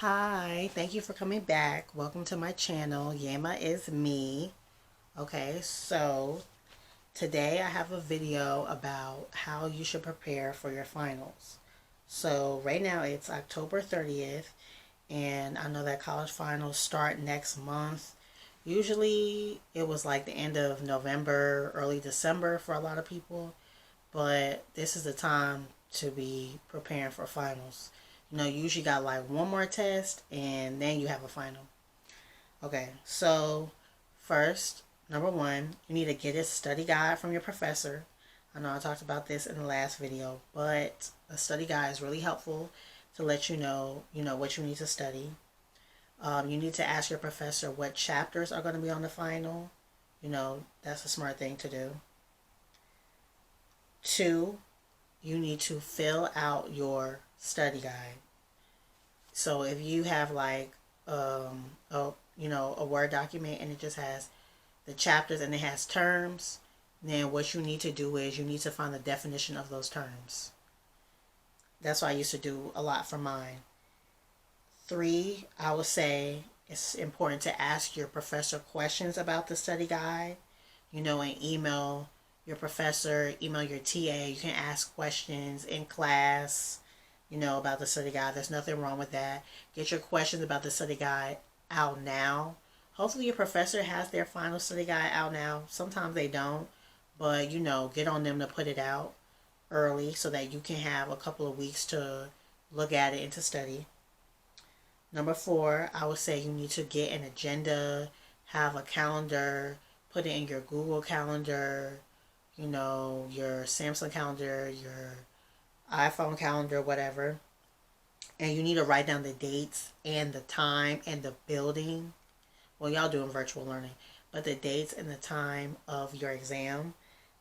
Hi, thank you for coming back. Welcome to my channel. Yama is me. Okay, so today I have a video about how you should prepare for your finals. So right now it's October 30th, and I know that college finals start next month. Usually it was like the end of November, early December for a lot of people, but this is the time to be preparing for finals. You usually got like one more test and then you have a final. Okay, so first, number one, you need to get a study guide from your professor. I know I talked about this in the last video, but a study guide is really helpful to let you know what you need to study. You need to ask your professor what chapters are going to be on the final. That's a smart thing to do. Two, you need to fill out your study guide. So if you have like a Word document and it just has the chapters and it has terms, then what you need to do is you need to find the definition of those terms. That's what I used to do a lot for mine. Three, I would say it's important to ask your professor questions about the study guide. And email your professor, email your TA. You can ask questions in class, about the study guide. There's nothing wrong with that. Get your questions about the study guide out now. Hopefully your professor has their final study guide out now. Sometimes they don't, but get on them to put it out early so that you can have a couple of weeks to look at it and to study. Number four, I would say you need to get an agenda, have a calendar, put it in your Google Calendar, your Samsung calendar, your iPhone calendar, whatever. And you need to write down the dates and the time and the building. Well, y'all doing virtual learning, but the dates and the time of your exam,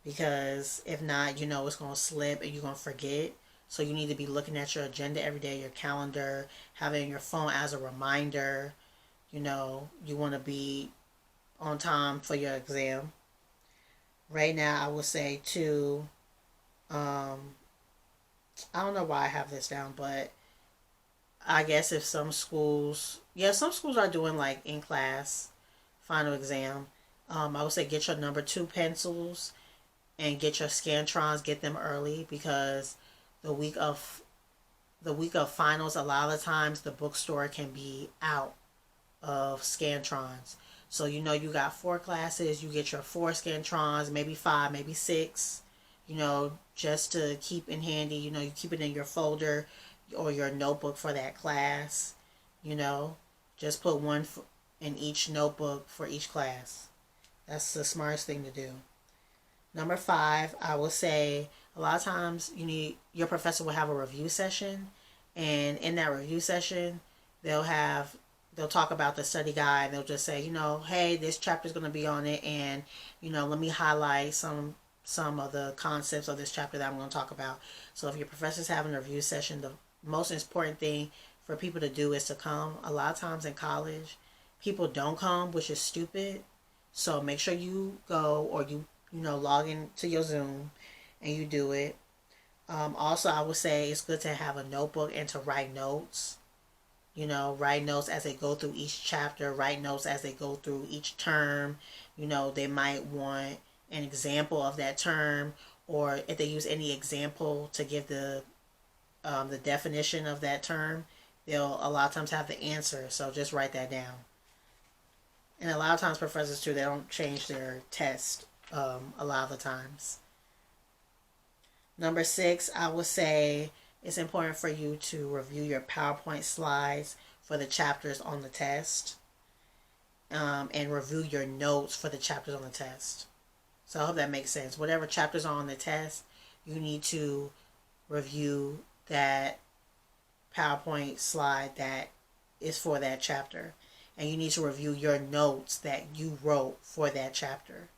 because if not, it's going to slip and you're going to forget. So you need to be looking at your agenda every day, your calendar, have it in your phone as a reminder. You want to be on time for your exam. Right now, I would say too, I don't know why I have this down, but I guess if some schools are doing like in class final exam. I would say get your number two pencils and get your scantrons, get them early because the week of the week of finals, a lot of times the bookstore can be out of scantrons. So you got four classes, you get your four scantrons, maybe five, maybe six, just to keep in handy. You keep it in your folder or your notebook for that class. You know, just put one in each notebook for each class. That's the smartest thing to do. Number five, I will say a lot of times your professor will have a review session, and in that review session, they'll have they'll talk about the study guide. They'll just say, hey, this chapter is going to be on it, and let me highlight some of the concepts of this chapter that I'm going to talk about. So if your professor's having a review session, the most important thing for people to do is to come. A lot of times in college, people don't come, which is stupid. So make sure you go, or you log into your Zoom and you do it. Also, I would say it's good to have a notebook and to write notes. Write notes as they go through each chapter, write notes as they go through each term. They might want an example of that term, or if they use any example to give the definition of that term, they'll a lot of times have the answer. So just write that down. And a lot of times professors too, they don't change their test a lot of the times. Number six, I would say it's important for you to review your PowerPoint slides for the chapters on the test, and review your notes for the chapters on the test. So I hope that makes sense. Whatever chapters are on the test, you need to review that PowerPoint slide that is for that chapter. And you need to review your notes that you wrote for that chapter.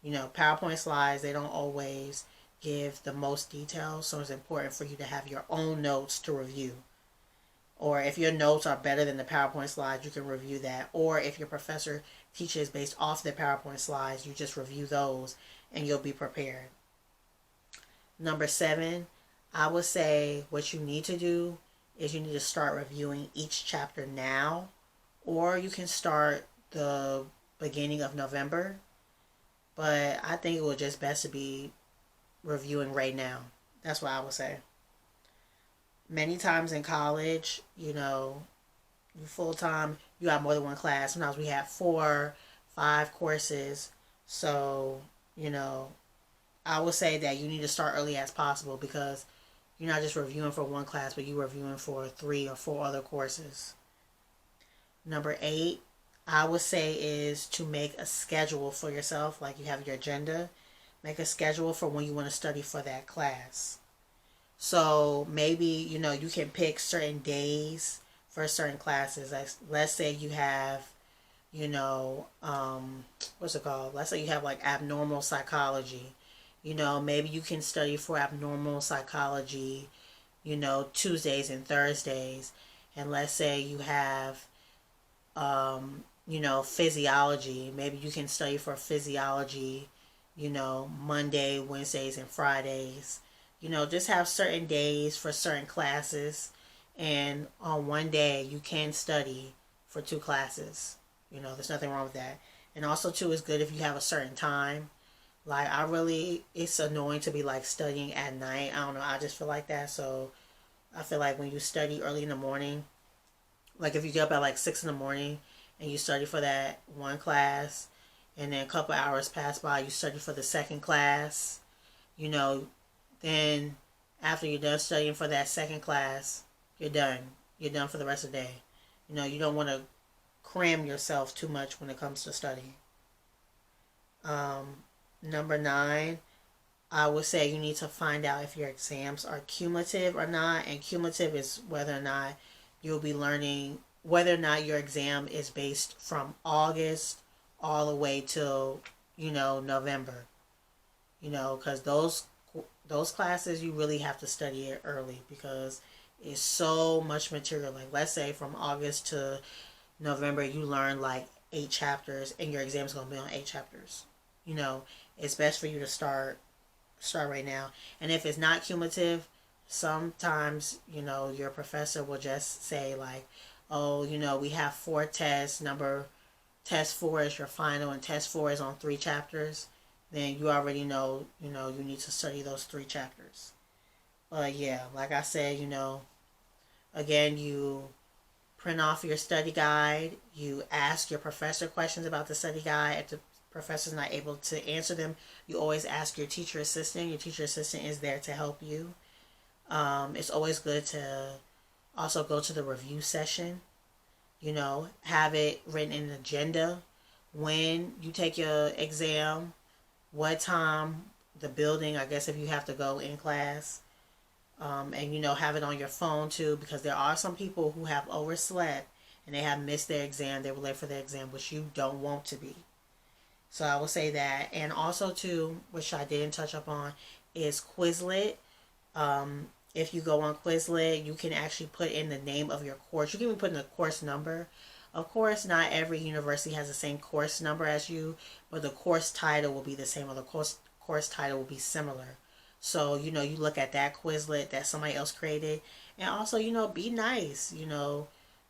PowerPoint slides, they don't always give the most details, so it's important for you to have your own notes to review. Or if your notes are better than the PowerPoint slides, you can review that. Or if your professor teaches based off the PowerPoint slides, you just review those and you'll be prepared. Number seven, I would say what you need to do is you need to start reviewing each chapter now, or you can start the beginning of November. But I think it would just best to be reviewing right now. That's what I would say. Many times in college, you full time, you have more than one class. Sometimes we have 4, 5 courses. So, you know, I would say that you need to start early as possible because you're not just reviewing for one class, but you're reviewing for 3 or 4 other courses. Number 8, I would say, is to make a schedule for yourself. Like you have your agenda, make a schedule for when you want to study for that class. So maybe, you can pick certain days for certain classes. Like, let's say you have, what's it called? Let's say you have like abnormal psychology. Maybe you can study for abnormal psychology, Tuesdays and Thursdays. And let's say you have, physiology. Maybe you can study for physiology, Monday, Wednesdays, and Fridays. Just have certain days for certain classes. And on one day, you can study for 2 classes. There's nothing wrong with that. And also, too, it's good if you have a certain time. Like, it's annoying to be like studying at night. I don't know. I just feel like that. So, I feel like when you study early in the morning, like if you get up at like 6 in the morning and you study for that one class, and then a couple hours pass by, you study for the second class, then after you're done studying for that second class, you're done. You're done for the rest of the day. You don't want to cram yourself too much when it comes to studying. Number 9, I would say you need to find out if your exams are cumulative or not. And cumulative is whether or not you'll be learning, whether or not your exam is based from August all the way till, November. Because those classes, you really have to study it early because it's so much material. Like, let's say from August to November, you learn like 8 chapters and your exam is going to be on 8 chapters. It's best for you to start right now. And if it's not cumulative, sometimes, your professor will just say like, oh, we have 4 tests. Test 4 is your final and test 4 is on 3 chapters. Then you already know, you need to study those 3 chapters. But yeah, like I said, again, you print off your study guide. You ask your professor questions about the study guide. If the professor's not able to answer them, you always ask your teacher assistant. Your teacher assistant is there to help you. It's always good to also go to the review session. Have it written in an agenda when you take your exam, what time, the building, I guess if you have to go in class. And have it on your phone too, because there are some people who have overslept and they have missed their exam. They were late for their exam, which you don't want to be. So I will say that. And also too, which I didn't touch up on, is Quizlet. If you go on Quizlet, you can actually put in the name of your course. You can even put in the course number. Of course, not every university has the same course number as you, but the course title will be the same, or the course title will be similar. So, you look at that Quizlet that somebody else created. And also, be nice,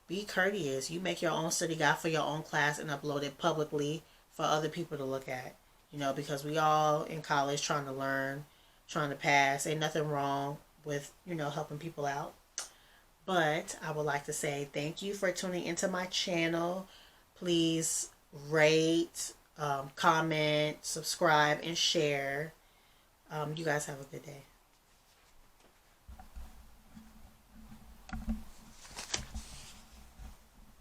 be courteous. You make your own study guide for your own class and upload it publicly for other people to look at. Because we all in college trying to learn, trying to pass. Ain't nothing wrong with, helping people out. But I would like to say thank you for tuning into my channel. Please rate, comment, subscribe, and share. You guys have a good day.